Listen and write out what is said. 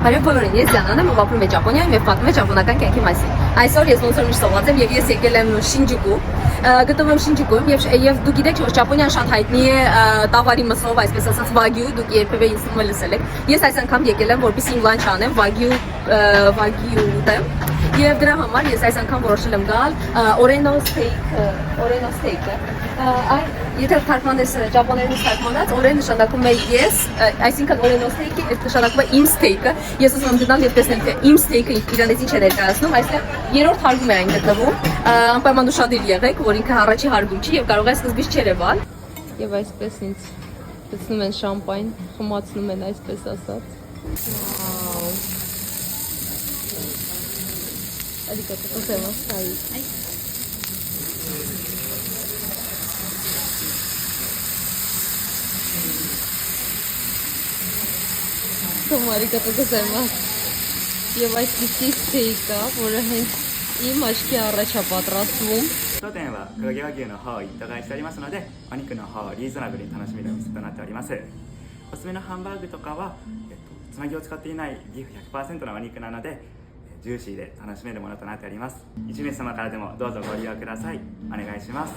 Բարև բոլորին, ես Դիանան եմ, ով ապրում է Ճապոնիայում եւ պատմում է ճապոնական կյանքի մասին։ Այսօր ես ոնց որ միշտ սոված եմ եւ ես եկել եմ Շինջուկու, գտնվում եմ Շինջուկում եւ դուք գիտեք, որ Ճապոնիան շատ հայտնի է տավարի մսով, այսպես ասած Wagyu, դուք երբևէ ինձ թվում է լսել եք։ Ես այս անգամ եկել եմ, որպեսզի իմ լանչ անեմ Wagyu ուտեմ։ Եվ դրա համար ես այս անգամ որոշել եմ գալ Oreno steak-ը։ Եթե թարգմանես ճապոներենից թարգմանած, օրեն նշանակում է ես, այսինքն Oreno steak-ը նշանակում է իմ steak-ը։ Ես ուզում եմ գնալ եւ տեսնել, թե իմ steak-ը իրանից ինչ է ներկայացնում, այստեղ երրորդ հարգում է այն գտնվում։ Անպայման ուշադիր եղեք, որ ինքը առաջի հարգում չի եւ կարող է սկզբից չերևալ։ Եվ այսպես ինձ գցնում են շամպայն, խմացնում են այսպես ասած։ Վաու։ Arigatou gozaimasu. Arigatou gozaimasu. Եվ այսպիսի steak-ը, որը հենց իմ աչքի առաջ է պատրաստվում։ 当店は黒毛和牛の方を一頭買いしておりますので、お肉の方をリーズナブルに楽しめるお店となっております。おすすめのハンバーグとかは、つなぎを使っていないビーフ 100% のお肉なので、ジューシーで楽しめるものとなっております。1名様からでもどうぞご利用ください。お願いします。